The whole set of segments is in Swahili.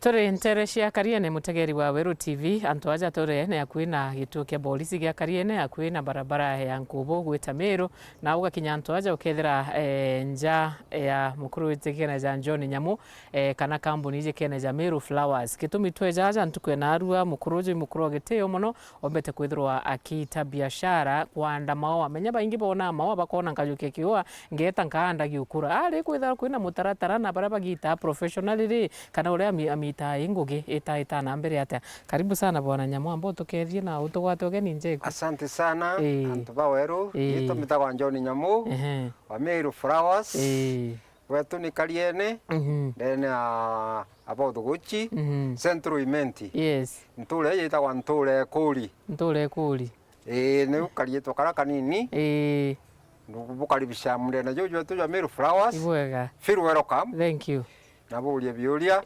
Turi ntere cia Kariene mutegeri wa Weru TV antu aja turi ne akuina gituo kia polisi gia Kariene akuina barabara ya Nkubo gwita Meru na ugakinya antu aja ukethira nja ya mukuru witikene ja John Nyamu kana kambuni je kene ja Meru Flowers gitumi tweja aja ntukwe na arua mukuru ogiteo muno ombete kwithirwa akita biashara kwanda mawa menya baingi bona mawa bakona nkajuke kiwa ngeta nkanda giukura ari kwithira kwina mutaratara na baraba gita professionally kana uria ita ingugi ita na mbere ata. Karibu sana bwana Nyamu ambo tukethie na utugwate ugeni njeko. Asante sana antu ba Weru gito mitagwa John Nyamu wa Meru Flowers wetu ni Kariene then about Gucci Central Imenti. Yes. Ntule yitagwa Ntule Kuri ni ukarietwa kara kanini bukaribisha murena jojo wetu wa Meru Flowers. Ibwega. Feel welcome. Thank you. Nabulia biulia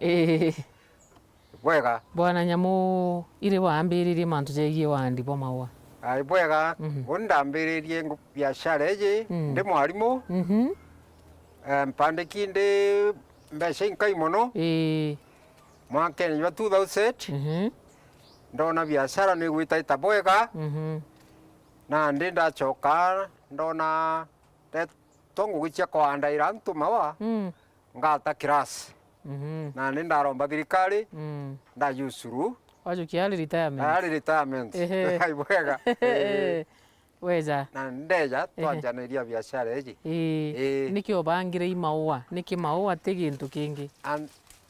bwega bwana Nyamu ire wambiririe mantu jegie wandi bo mawa ai bwega undambiririe biashara eje ndi mwarimu mpandiki ndi mbeca inkai muno mwaka wa 2000 ndona biashara ni gwita bwega na ndi ndachoka ndona tongo gicha kwanda irantu mawa ngata kirasi na nenda romba thirikari nda yusuru wajukia retirement ai bwega weza na ndeja twanjaniria biashara eji niki obangire imaua niki maua tigintu kingi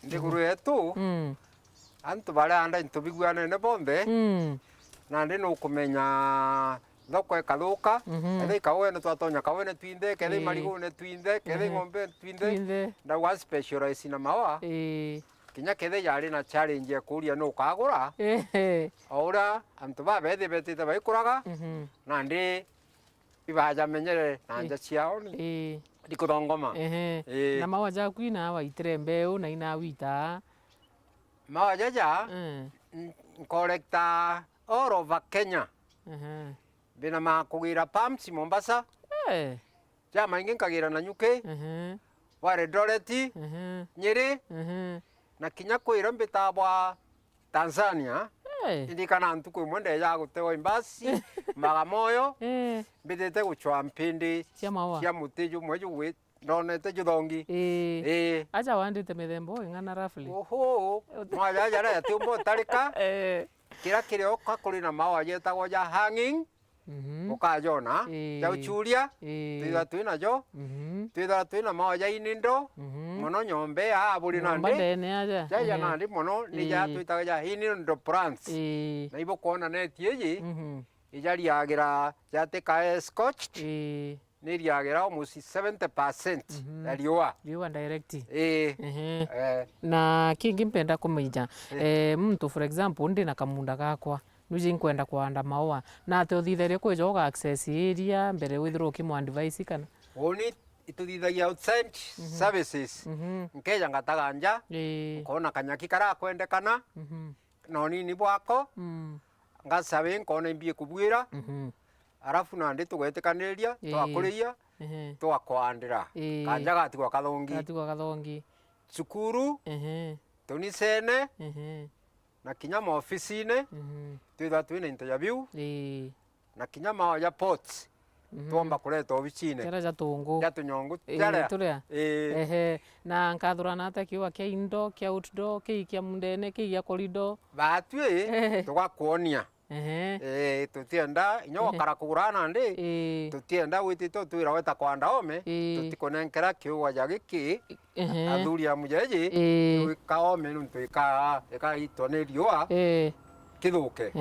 ndiguru yetu antu bare anda intubigwana ne bombe na ndi no kumenya thoko ekaluka ethe kawene twatonya kawene twinde kethe marigo ne twinde kethe ng'ombe twinde na wa specialize na mawa kinya kethe yari na challenge kuria no kagura ora antu ba bethe betite baikuraga na ndi ibaja menyere na nja ciao ni ndikuthongoma na mawa jaku ina wa itrembeu na ina wita mawa jaja collector all over Kenya bina makugira pumps Mombasa ja maingi nkagira na nyuke ware Doreti Nyeri na kinya kwira mbitabwa Tanzania indikana ntuko mwende ya gutewa imbasi Magamoyo mbitete guchwa mpindi cia mutejo mwejo we ndonete juthongi acha wandite mithembo ingana rafli oho mwaja jara tumbo tarika kira kirio kakuri na mawa yetagwo ja hanging ukajona ya uchuria twitha twina jo twitha twina mawa ya inindo mono nyombe buri nande ya nandi mono ni ya twita ya inindo plants na ibo kona netieji ijari yagira yateka scotched ni yagira almost 70% ya liwa direct na kingi mpenda kumija mtu for example ndi na kamunda gakwa nuji nkwenda kwanda maua na te uthitheria kwijoga access area mbere withiro kimwa device kana oni itutithagia outside services nkeja ngataganja kona kanyaki kara kwendekana no nini bwako ngasabe nkona imbie kubwira arafu nandi tugwetikaniria twakuriria twakwandira kanja gatigwa kathongi cukuru tunisene na kinya maofisine twitha twina interview na kinya mawa ya ports tuomba kuleta ofisine kera ja tungu ya tunyongu turia na nkathurana ata kiwa kia indo kia outdoor kia mundene kia corridor batwi tugakuonia tutienda inyo karakugurana ndi tutienda witito twira weta kwanda ome tutikonenkera kiwa ya giki athuri ya mujeji kaome nuntu ika itoneriwa kithuke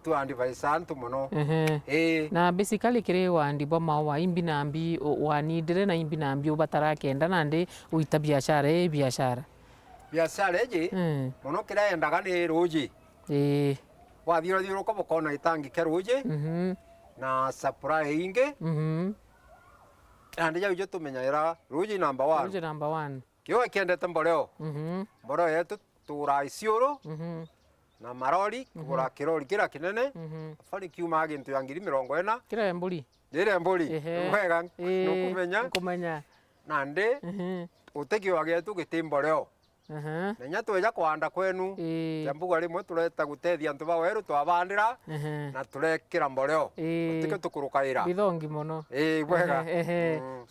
tu advise antu muno na basically kire wandi bo mawa imbi nambi wanidire na imbi nambi ubatara kenda nandi uita biashara eji muno kira endaga ni ruji wathiro ko bokona itangi keruji na supply inge andi ya tumenyera ruji number 1 kiwa kiendete mboreo mboreo yetu tura isioro na marori kugura kirori kira kinene fari kiuma gintu ya 2040 kira mburi wega nukumenya kumenya nande utekio getu gitimboreo nenya tweja kwanda kwenu ya mbuga rimwe tureta gutethia antu ba weru twabandira na turekira mboleo utike tukurukaira bithongi muno bwega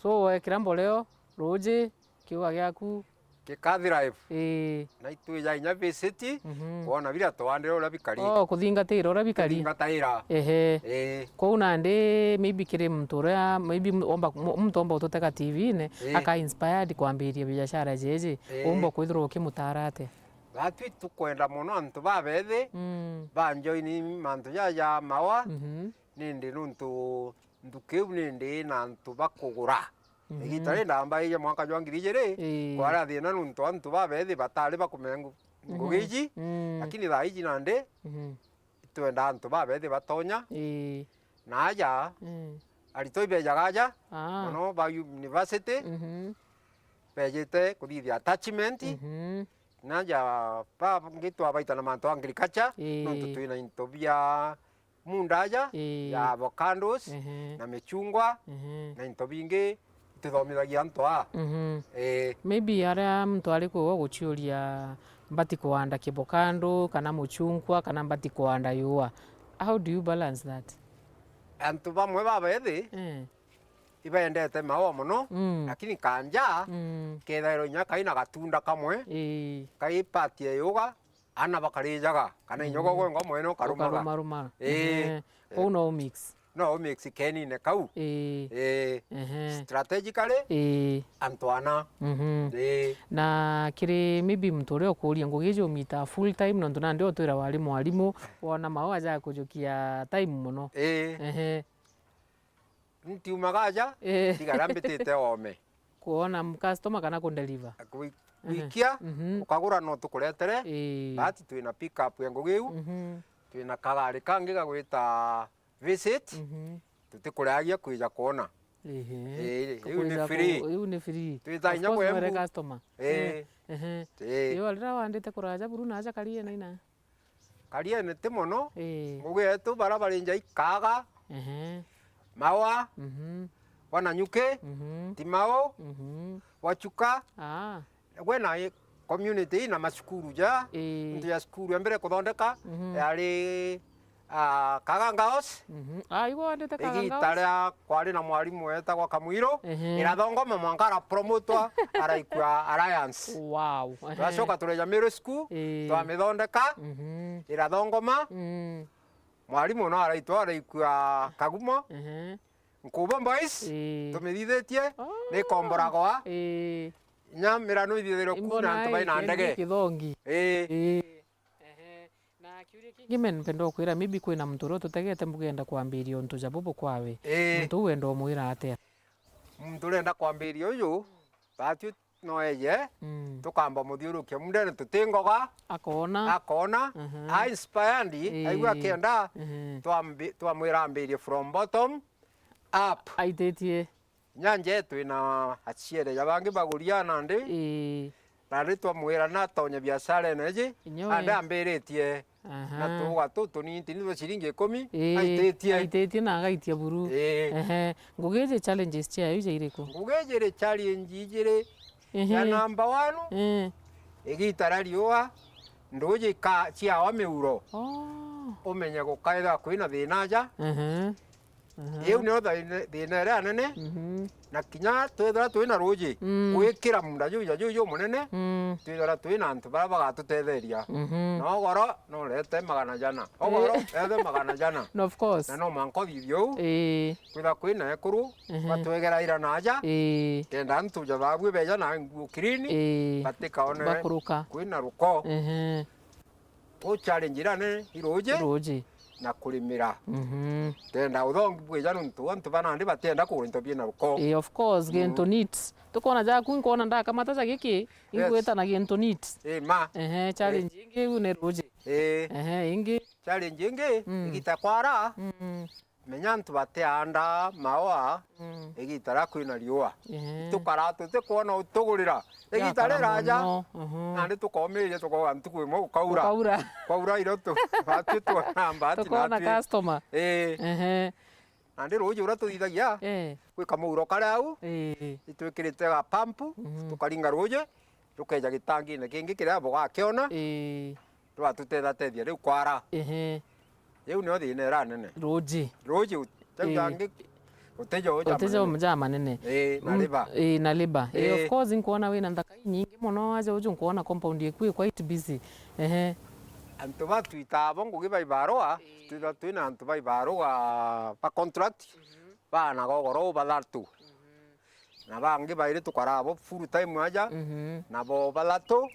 so wekira mboleo ruji kiuga giaku gikathirive na itwija inya visit kuona biria twandira uria bikari kuthingatira uria bikari kuthingatira kou nandi maybe kiri mtu uria maybe mtu omba ututeka TV-ine aka inspired kwambiria biashara jeje omba kwithirwa ukimutara ate batwi tukwenda muno antu babethi banjoini mantu ya mawa nindi nuntu ndukiu nindi na antu bakugura igitari ndamba iya mwaka jwa 2000 kwara thina nuntu antu babethi batari bakumengu ngugiji lakini thaiji nandi twenda antu babethi batonya naja aritoi bejagaja no ba university bejete kuthithia attachment naja pa ngitwa baitana mantu agriculture nuntu twina into bia mundaja ya avocados na michungwa na into bingi tuthomithagia antu maybe aria mtu ari kuo guchiuria mbati kuanda kibokando kana muchungwa kana mbati kuanda yua, how do you balance that? Antu bamwe babethi ibendete maua muno lakini kanja kethairo nya kaina gatunda kamwe kaipatie yuga ana bakarijaga kana inyogo gwengo mwene ukarumaga kou no mix kenine kau strategically antwana na kiri maybe mtu uria ukuria ngugi umita full time nontu nandi otwira wari mwarimu wona maua ja kujukia time muno ntiumagaja tigara mbitite ome kuona customer kana kundeliver wikia ukagura no tukuretere bati twina pick up ya ngugi u twina kagari kangi gagwita visit tutikuragia kwija kuona iu ni free twitainya kwembu customer yo alira wandite kuraja buru naja kariene ina kariene ti muno ngugi etu barabara nja ikaga mawa wananyuke timao wachuka gwena community na masukuru ja ndio ya skuru ya mbere kuthondeka yari Kagangaos igo andite Kagangaos igitaria kwari na mwarimu wetagwa Kamwiro irathongoma mwankara promotwa araikua Alliance twacoka tureja middle school twamithondeka irathongoma mwarimu no araitwa araikua Kagumo Nkubo Boys tumithithitie ni komboragwa nya mirano ithithiro kuna antu baina ndege kithongi na kiuria kingi men pendo kwira maybe kwina mtu ro tutegete mugenda kwambiria untu jabubu kwawe mtu wendo mwira atia mtu renda kwambiria uyu batu no eje tukamba muthiurukia mundene tutingoga akona I inspired aigua kienda twamwira ambirie from bottom up aitetie nyanje twina aciere yabangi baguria nandi nandi twamwira na tonye biashara eneji ande ambiritie na tuga tunini nitwe ciringi 10 aitetie na agaitia buru ngugeje challenges cia yu jairiku ngugeje challenge ijire ya number 1 igitara riua nduje ka cia wa miuro umenye gukaitha kwina thinaja iu ni thina ria nene na kinya twithira twina ruji gwikira munda juju munene twithira twina antu bara bagatutetheria no goro no rete magana jana ogoro ethe magana jana of course na no manko thithio kwitha kwina ekuru batwegera ira naja kenda antu jababwe beja na ngukirini batikaone bakuruka kwina ruko o challenge irane iroje na kulimira tenda uthongi bwija nuntu antu banandi batenda kurinto bina ruko of course gento neat tukona ja kunkona ndaka mataza giki ingweta na gento neat ma challenge ingi une roje ingi challenge ingi igita kwara menya antu bateanda mawa igitara kwina riua tukara tutikuona utugurira igitare raja nandi tukomirie tukoga antu kwimo ukaura iroto batu tuona mbati tukona customer nandi ruji ura tuthithagia gwika muguro karia au itwikirite ga pampu tukaringa ruje rukeja gitangine kingi kiria bugakiona rwatutethateithia riu kwara riu nio thina ira nene ruji tangi uteja mja manene na liba of course nkuona wina nthaka nyingi muno aja uju nkuona compound yeku quite busy antu batwita abo ngugi baibarua twina antu baibarua ba contract bana gogoro bathatu na bangi baire tukara abo full time aja na bo balatu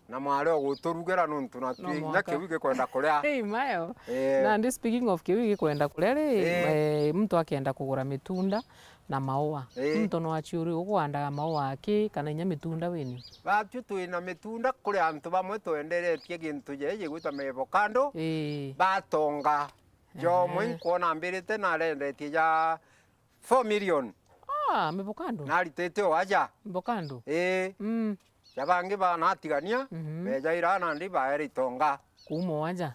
na mware oguturugera nuntu na twinya kiwige kwenda kuria mayo na ndi speaking of kiwige kwenda kuria ri mtu akienda kugura mitunda na maua mtu no achiuri ugwandaga maua aki kana inya mitunda wini batyo twina mitunda kuri antu bamwe twenderetie gintu jeje gwita mevokando batonga jo mwe kuona mbirite na rendetie ja 4 million mevokando naritete waja mevokando jabangi bana atigania bejaira na ndi baeri tonga kumo waja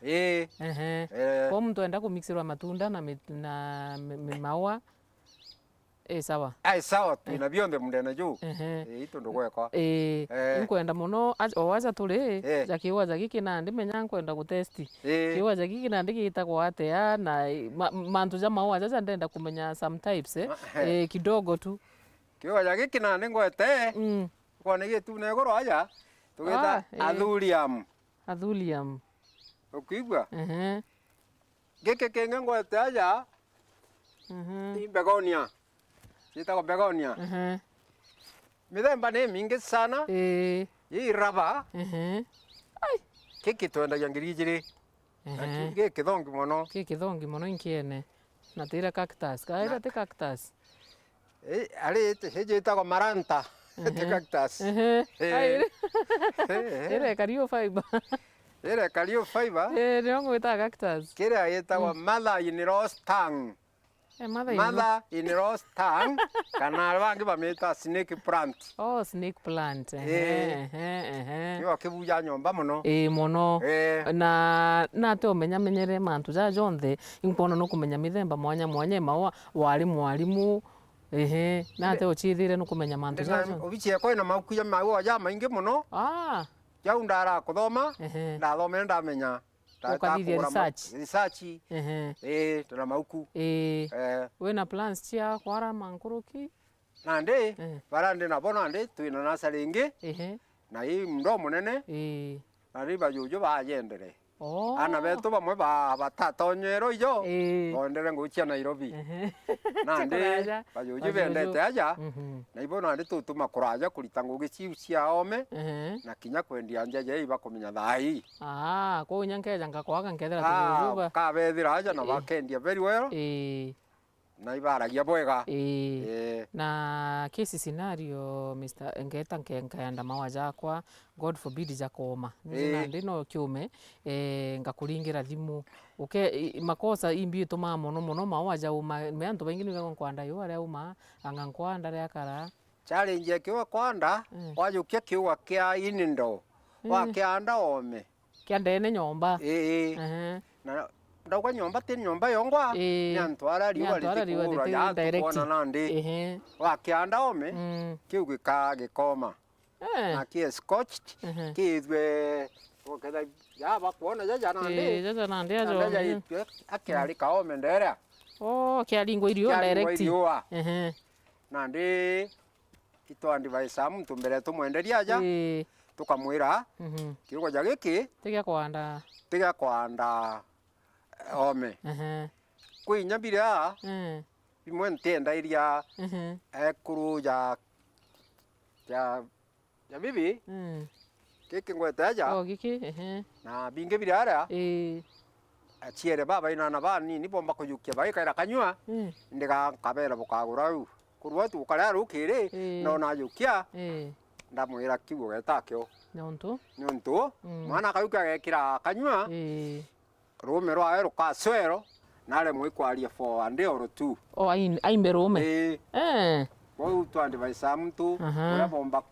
kwa mtu enda kumixirwa matunda na maua sawa sawa twina bionde mundene juu itu ndugweka nkwenda muno owaja turi jakiwaja giki nandi menya nkwenda gutesti kiwaja giki nandi gitagwo atia na mantu ja maua jaja ndenda kumenya some types kidogo tu kiwaja giki nandi ngwete kone gitu ne goro aja tugeta athurium ukigwa giki kinge ngwete aja begonia Sita begonia. Mithemba ni mingi sana. Hii raba. Kiki twenda ngiri igiri. Kiki kithongi muno. Kiki kithongi muno inkiene. Na tira cactus. Kaira te cactus. Ali hejeta maranta. Te cactus. Ere cario fiber. Ere cario fiber. Ndio ngwita cactus. Kira yeta mother in rose tongue. Mother in rose tongue kana bangi bameta snake plant. Snake plant. Yo kibuja nyomba muno. Muno. Na te omenya menyere mantu ja jonthe inkono no kumenya mithemba mwanya maua walimu na te ochithire no kumenya mantu ja jonthe. Obichie ko na makuya maua ja maingi muno. Jau ndara kuthoma ndathomera ndamenya ukathithia research tuna mauku wina plans cia kwara mankuruki nandi barandi na bona ndi twina nasari ingi na hii mdo munene na riba juju bajendere ana betu bamwe batatonyero ijo ondere nguchia Nairobi nandi bajuju bendete aja na ibona ndi tutuma kuraja kurita ngugi cia ome na kinya kwendia njeje iba kumenya thai kwa nyankeja ngakwaga nkethera tujuba ka bethira aja na bakendia very well na ibaragia bwega na kesi scenario Mr. Ngeta nkenkaenda mawaja kwa God forbid jakoma ndino kiume ngakuringira thimu makosa imbi tuma muno mawaja me antu baingi ni kwanda yo aria uma angankwanda ria kara challenge kiwa kwanda wajukia kiwa kia inindo wakianda ome kiandene nyomba na ndauka nyomba ti nyomba yongwa nyantwara riwa ritikura ya tuona nandi wakianda ome kiu gikoma na ki scotched kithwe oketha ya bakuona jaja nandi ajo akirari kaome ndera kiaringo irio direct nandi itwandi baisa muntu mbere tumwenderia aja tukamwira kiugo ja giki tiga kwanda ome kwinya biria bimwe ntenda iria ekuru ya bibi kiki ngwete aja na binge biria ara achiere baba ina na bani ni bomba kuyukia baikaira kanywa ndiga kabera bukagura u kurwa tu kara rukire no na yukia ndamwira kiugo getakyo nyonto mwana kayuka gekira kanywa rume rwa rukaswero nare mwikwaria for ande or two aimbe rume kwa twandi baisa mtu ura bomba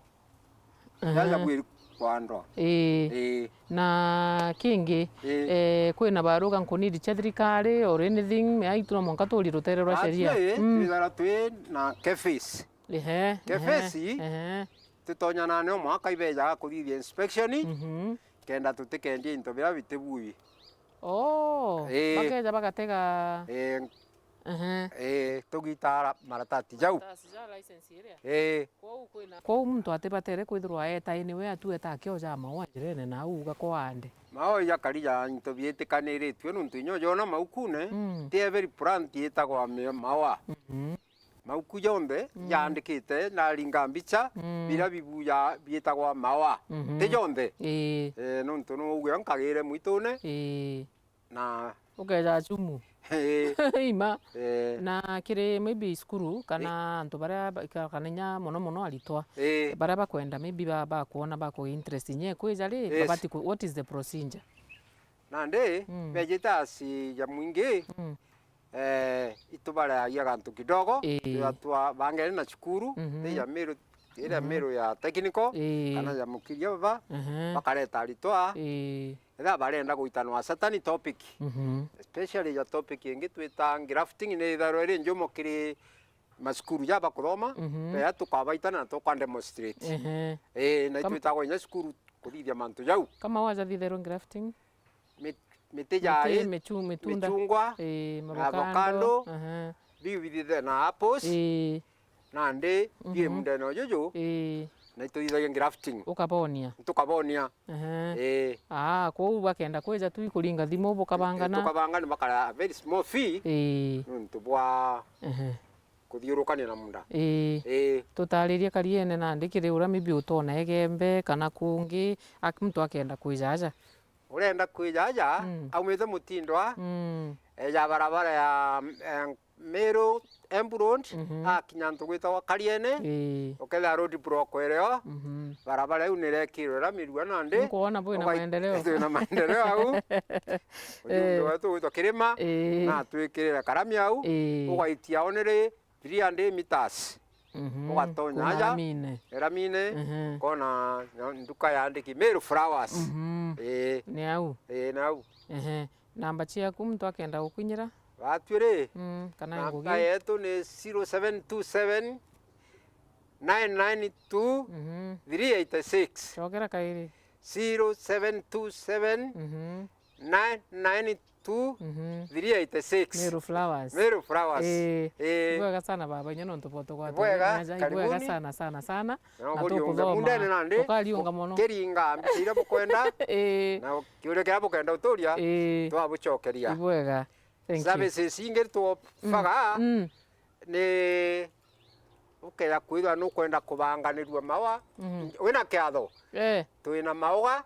yaja bwiri kwandwa na kingi kwina baruga nkunidi cha thirikari or anything aituna monka turi rutere rwa sheria twigara twi na kefis kefesi tutonyana no mwaka ibeja kuthithia inspection kenda tutikendia into bira bitibui bakeja bagatega tugitara maratati jau kwou muntu atibatere kwithirwa etaini we atu etakioja maua njirene na uga kwande mao ya karija into bietikaniritie nuntu inyo jona maukune tie very plant etagwa mawa mauku yonthe yandikite na ringa mbica bira bibuya bietagwa mawa te yonthe nuntu no uge nkagire mwitune na ukeja chumu ima na kiri maybe skuru kana antu baria kanenya mono aritwa baria bakwenda maybe bakuona bako interest nye kwija ri babati what is the procedure nande vegetasi ya mwingi itubara ya gantu kidogo atwa bangere na chukuru ya miru ile miru ya technical kana ya mukiria baba bakareta aritwa ega barenda guitanwa satani topic especially ya topic ingi twita grafting ni tharo ri njumo kiri maskuru ya bakuthoma ya tukabaitana tukwa demonstrate na twitagwo nya skuru kuthithia mantu jau kama waja thithero grafting mitija mitunda avocado biu na apples na ndi bie mundeno jojo na ituthiagia grafting tukabonia kwou bakenda kwija tu ikuringa thimu tukabangana bakara very small fee nuntu bwa kuthiurukania na munda tutaririe kariene na ndikiri ura mibi utona egembe kana kungi muntu akenda kwijaja urenda kwijaja aumite mutindwa ya barabara ya Meru Emburond akinya ntugwitagwa Kariene uketha road block ereo barabara iu nirekirira mirua nandi nkuona bwina maendeleo na maendeleo au ndio watu wito kirima na twikirira karami au ugaitia onere 300 meters ugatonya aja eramine kona nduka yandiki Meru Flowers ni au na au namba ciaku muntu akenda gukinyira batwire kana ngugi namba yetu ni 0727 992 386 chokera kairi 0727 992 386 Meru Flowers bwega sana baba nyono ntupoto kwa bwega sana na tukuthoma tukaliunga mono kiringa mbira bukwenda na kiure kya bukwenda uturia twabucokeria bwega thank you services ingeri tu faga ni ukera kwithwa no kwenda kubanganirwa mawa wina kiatho twina mauga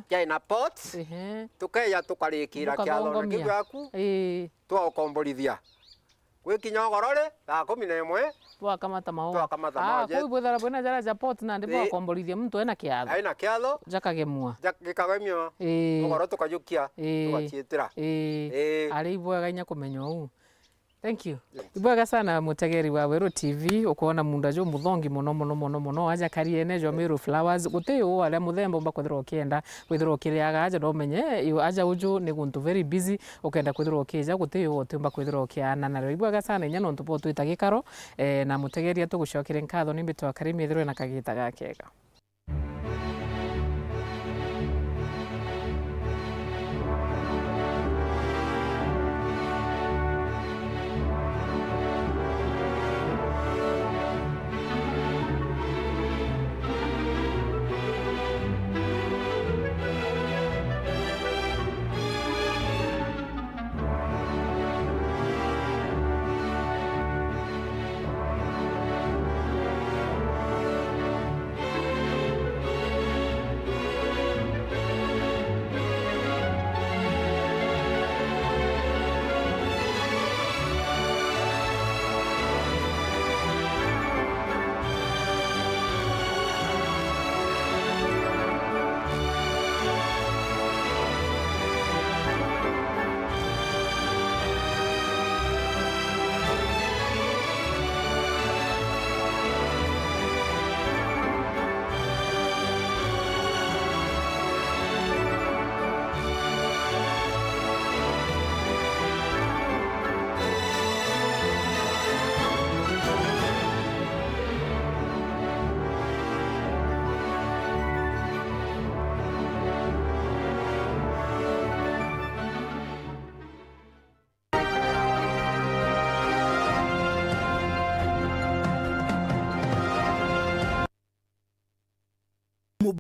kyaina pots tukeya tukarikira kiatho na kigwaku twakomborithia gwikinya gorore thaa 11 twakamata mauga kwi bwithara bwina jara ja pot na ndipo akomborithia muntu ena kiatho jakagemua ugoro tukajukia tugaciitira ari ibwega inya kumenya uu thank you ibwega sana mutegeri wa Weru TV ukuona munda jo muthongi muno aja Kariene jo Meru Flowers gutiyo aria muthemba mba kwithirwo kienda kwithirwo kiriaga aja no menye iyo aja uju ni guntu very busy ukenda kwithirwo kija gutiyo utumba kwithirwo kiana na ibwega sana inya no ntupo twita gikaro na mutegeri atugucokire nkatho ni mbitwa Karimi ithirwe na kagita gakega